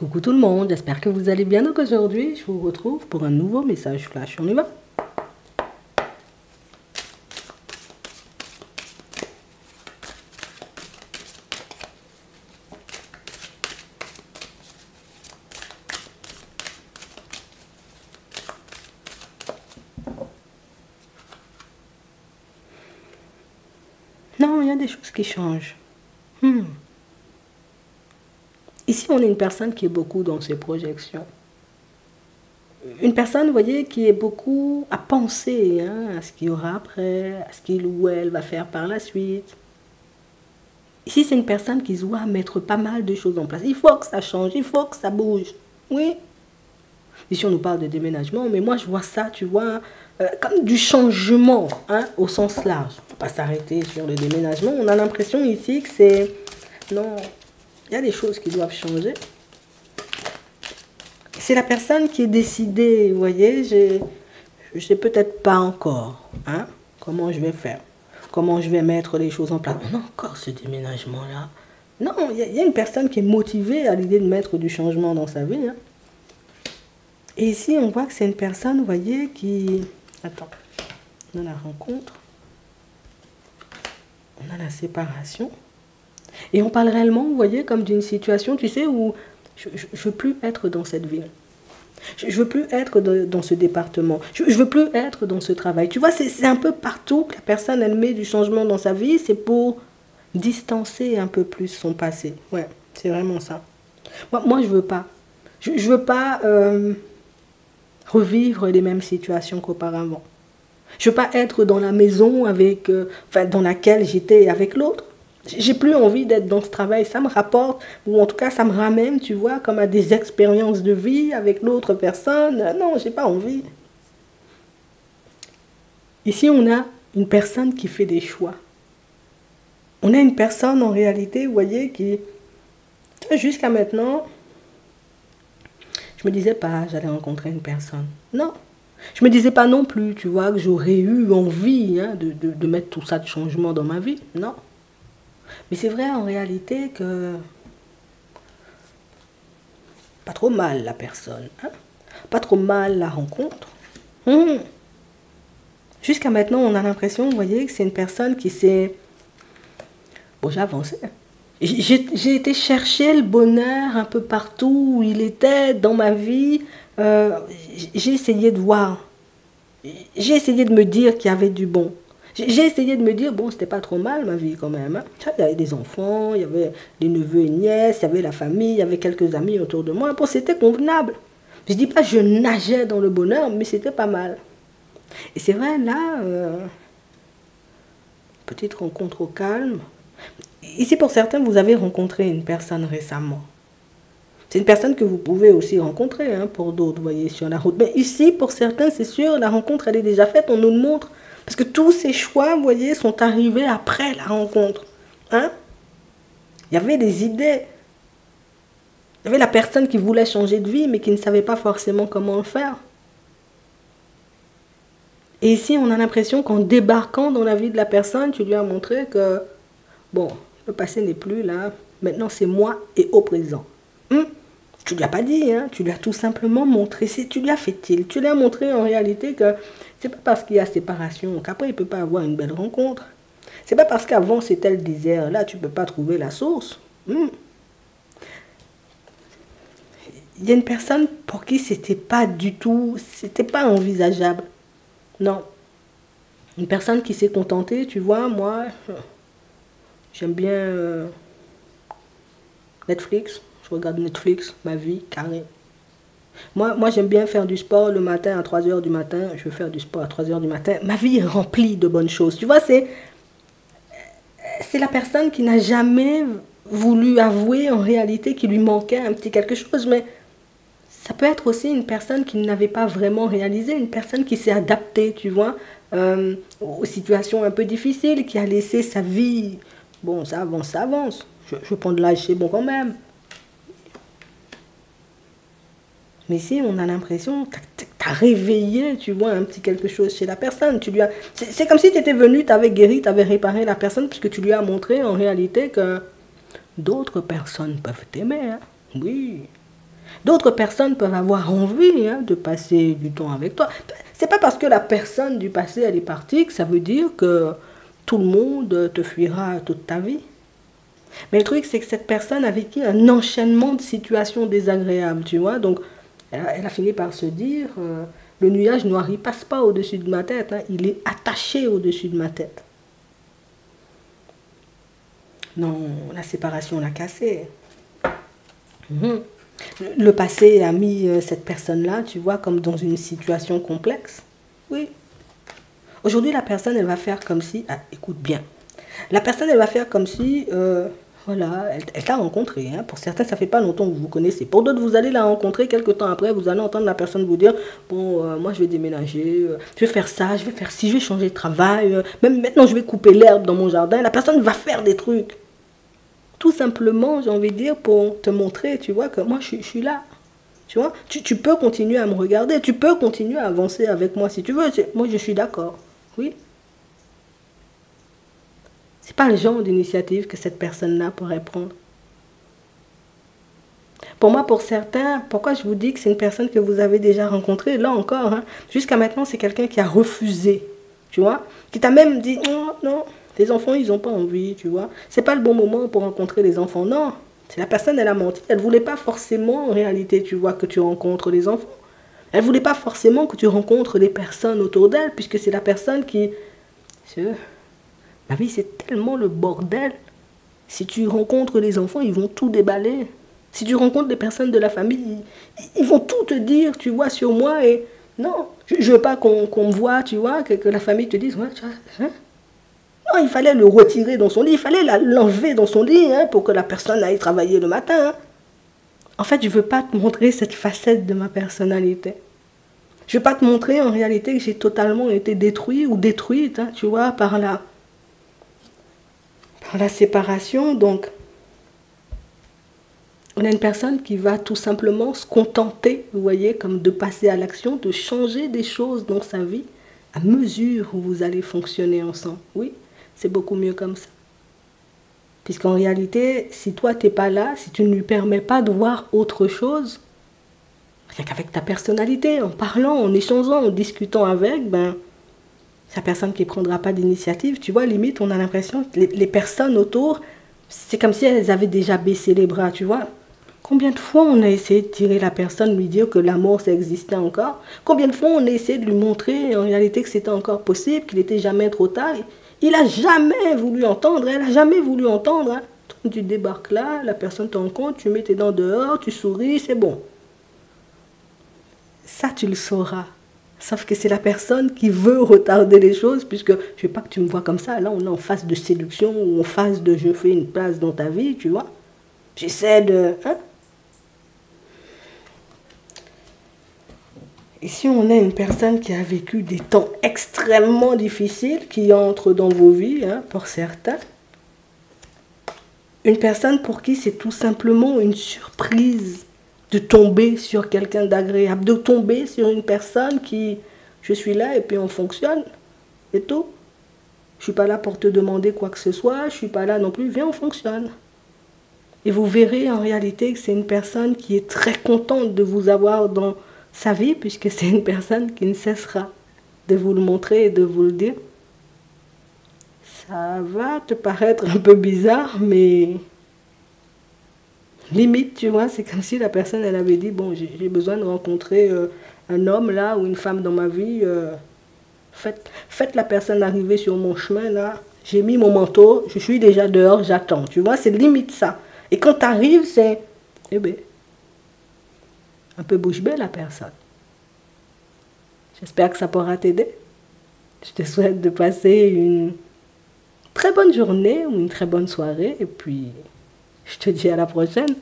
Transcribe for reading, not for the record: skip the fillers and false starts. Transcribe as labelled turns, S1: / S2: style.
S1: Coucou tout le monde, j'espère que vous allez bien. Donc aujourd'hui, je vous retrouve pour un nouveau message flash. On y va? Non, il y a des choses qui changent. Ici, on est une personne qui est beaucoup dans ses projections. Une personne, vous voyez, qui est beaucoup à penser à ce qu'il y aura après, à ce qu'il ou elle va faire par la suite. Ici, c'est une personne qui doit mettre pas mal de choses en place. Il faut que ça change, il faut que ça bouge. Oui. Ici, on nous parle de déménagement, mais moi, je vois ça, tu vois, comme du changement, au sens large. On ne va pas s'arrêter sur le déménagement. On a l'impression ici que c'est... Non, il y a des choses qui doivent changer. C'est la personne qui est décidée, vous voyez, je ne sais peut-être pas encore comment je vais faire, comment je vais mettre les choses en place. On a encore ce déménagement-là. Non, il y a une personne qui est motivée à l'idée de mettre du changement dans sa vie. Et ici, on voit que c'est une personne, vous voyez, qui... Attends, on a la rencontre, on a la séparation. Et on parle réellement, vous voyez, comme d'une situation, tu sais, où je ne veux plus être dans cette ville. Je ne veux plus être dans ce département. Je ne veux plus être dans ce travail. Tu vois, c'est un peu partout que la personne, elle met du changement dans sa vie. C'est pour distancer un peu plus son passé. Ouais, c'est vraiment ça. Moi je ne veux pas. Je ne veux pas revivre les mêmes situations qu'auparavant. Je ne veux pas être dans la maison avec, dans laquelle j'étais avec l'autre. J'ai plus envie d'être dans ce travail. Ça me rapporte, ou en tout cas, ça me ramène, tu vois, comme à des expériences de vie avec l'autre personne. Non, j'ai pas envie. Ici, on a une personne qui fait des choix. On a une personne, en réalité, vous voyez, qui, jusqu'à maintenant, je me disais pas, j'allais rencontrer une personne. Non. Je me disais pas non plus, tu vois, que j'aurais eu envie de mettre tout ça de changement dans ma vie. Non. Mais c'est vrai en réalité que pas trop mal la personne, pas trop mal la rencontre. Jusqu'à maintenant, on a l'impression, vous voyez, que c'est une personne qui s'est... Bon, j'ai avancé. J'ai été chercher le bonheur un peu partout où il était dans ma vie. J'ai essayé de voir. J'ai essayé de me dire qu'il y avait du bon. J'ai essayé de me dire, bon, c'était pas trop mal ma vie quand même. Il y avait des enfants, il y avait des neveux et nièces, il y avait la famille, il y avait quelques amis autour de moi. Bon, c'était convenable. Je dis pas que je nageais dans le bonheur, mais c'était pas mal. Et c'est vrai, là, petite rencontre au calme. Ici, pour certains, vous avez rencontré une personne récemment. C'est une personne que vous pouvez aussi rencontrer pour d'autres, vous voyez, sur la route. Mais ici, pour certains, c'est sûr, la rencontre, elle est déjà faite, on nous le montre. Parce que tous ces choix, vous voyez, sont arrivés après la rencontre. Il y avait des idées. Il y avait la personne qui voulait changer de vie, mais qui ne savait pas forcément comment le faire. Et ici, on a l'impression qu'en débarquant dans la vie de la personne, tu lui as montré que, bon, le passé n'est plus là. Maintenant, c'est moi et au présent. Tu ne lui as pas dit, tu lui as tout simplement montré. Tu lui as fait-il. Tu lui as montré en réalité que c'est pas parce qu'il y a séparation qu'après il ne peut pas avoir une belle rencontre. C'est pas parce qu'avant c'était le désert, là tu ne peux pas trouver la source. Il y a une personne pour qui c'était pas du tout, c'était pas envisageable. Non. Une personne qui s'est contentée, tu vois, moi, j'aime bien Netflix. Je regarde Netflix, ma vie, carré. Moi j'aime bien faire du sport le matin à 3 h du matin. Je veux faire du sport à 3 h du matin. Ma vie est remplie de bonnes choses. Tu vois, c'est la personne qui n'a jamais voulu avouer en réalité qu'il lui manquait un petit quelque chose. Mais ça peut être aussi une personne qui n'avait pas vraiment réalisé. Une personne qui s'est adaptée, tu vois, aux situations un peu difficiles, qui a laissé sa vie... Bon, ça avance, ça avance. Je prends de l'âge, c'est bon quand même. Mais ici, on a l'impression que tu as réveillé, tu vois, un petit quelque chose chez la personne. C'est comme si tu étais venu, tu avais guéri, tu avais réparé la personne, puisque tu lui as montré en réalité que d'autres personnes peuvent t'aimer. Oui. D'autres personnes peuvent avoir envie hein, de passer du temps avec toi. C'est pas parce que la personne du passé elle est partie que ça veut dire que tout le monde te fuira toute ta vie. Mais le truc, c'est que cette personne a vécu un enchaînement de situations désagréables, tu vois. Donc, elle a fini par se dire, le nuage noir, il passe pas au-dessus de ma tête, hein, il est attaché au-dessus de ma tête. Non, la séparation l'a cassé. Mhm. Le passé a mis cette personne-là, tu vois, comme dans une situation complexe. Oui. Aujourd'hui, la personne, elle va faire comme si... Ah, écoute bien. La personne, elle va faire comme si... voilà, elle t'a rencontré. Hein. Pour certains, ça fait pas longtemps que vous vous connaissez. Pour d'autres, vous allez la rencontrer quelques temps après. Vous allez entendre la personne vous dire, bon, moi, je vais déménager. Je vais faire ça, je vais faire ci, je vais changer de travail. Même maintenant, je vais couper l'herbe dans mon jardin. La personne va faire des trucs. Tout simplement, j'ai envie de dire, pour te montrer, tu vois, que moi, je suis là. Tu vois, tu peux continuer à me regarder. Tu peux continuer à avancer avec moi si tu veux. Moi, je suis d'accord. Oui. C'est pas le genre d'initiative que cette personne-là pourrait prendre. Pour moi, pour certains, pourquoi je vous dis que c'est une personne que vous avez déjà rencontrée, là encore, hein, jusqu'à maintenant, c'est quelqu'un qui a refusé, tu vois, qui t'a même dit, non, non, les enfants, ils n'ont pas envie, tu vois, c'est pas le bon moment pour rencontrer les enfants, non, c'est la personne, elle a menti, elle voulait pas forcément, en réalité, tu vois, que tu rencontres les enfants, elle voulait pas forcément que tu rencontres les personnes autour d'elle, puisque c'est la personne qui, la vie, c'est tellement le bordel. Si tu rencontres les enfants, ils vont tout déballer. Si tu rencontres des personnes de la famille, ils vont tout te dire, tu vois, sur moi. Et non, je ne veux pas qu'on me voit, tu vois, que la famille te dise, ouais, tu vois, hein? Non, il fallait le retirer dans son lit, il fallait l'enlever dans son lit hein, pour que la personne aille travailler le matin. Hein. En fait, je ne veux pas te montrer cette facette de ma personnalité. Je ne veux pas te montrer en réalité que j'ai totalement été détruit ou détruite, hein, tu vois, par la séparation. Donc, on a une personne qui va tout simplement se contenter, vous voyez, comme de passer à l'action, de changer des choses dans sa vie à mesure où vous allez fonctionner ensemble. Oui, c'est beaucoup mieux comme ça. Puisqu'en réalité, si toi, tu n'es pas là, si tu ne lui permets pas de voir autre chose, rien qu'avec ta personnalité, en parlant, en échangeant, en discutant avec, ben, c'est la personne qui ne prendra pas d'initiative. Tu vois, limite, on a l'impression que les personnes autour, c'est comme si elles avaient déjà baissé les bras, tu vois. Combien de fois on a essayé de tirer la personne, lui dire que la mort, ça existait encore? Combien de fois on a essayé de lui montrer en réalité que c'était encore possible, qu'il n'était jamais trop tard? Il n'a jamais voulu entendre, elle n'a jamais voulu entendre. Hein. Tu débarques là, la personne te rencontre, tu mets tes dents dehors, tu souris, c'est bon. Ça, tu le sauras. Sauf que c'est la personne qui veut retarder les choses, puisque je ne veux pas que tu me vois comme ça. Là, on est en phase de séduction ou en phase de je fais une place dans ta vie, tu vois. J'essaie de... Hein? Ici, on a une personne qui a vécu des temps extrêmement difficiles, qui entre dans vos vies, hein, pour certains. Une personne pour qui c'est tout simplement une surprise de tomber sur quelqu'un d'agréable, de tomber sur une personne qui, je suis là et puis on fonctionne, et tout. Je ne suis pas là pour te demander quoi que ce soit, je ne suis pas là non plus, viens, on fonctionne. Et vous verrez en réalité que c'est une personne qui est très contente de vous avoir dans sa vie, puisque c'est une personne qui ne cessera de vous le montrer et de vous le dire. Ça va te paraître un peu bizarre, mais limite, tu vois, c'est comme si la personne, elle avait dit, bon, j'ai besoin de rencontrer un homme là, ou une femme dans ma vie, faites la personne arriver sur mon chemin là, j'ai mis mon manteau, je suis déjà dehors, j'attends, tu vois, c'est limite ça. Et quand tu arrives, c'est, eh bien, un peu bouche bée la personne. J'espère que ça pourra t'aider. Je te souhaite de passer une très bonne journée ou une très bonne soirée. Et puis, je te dis à la prochaine.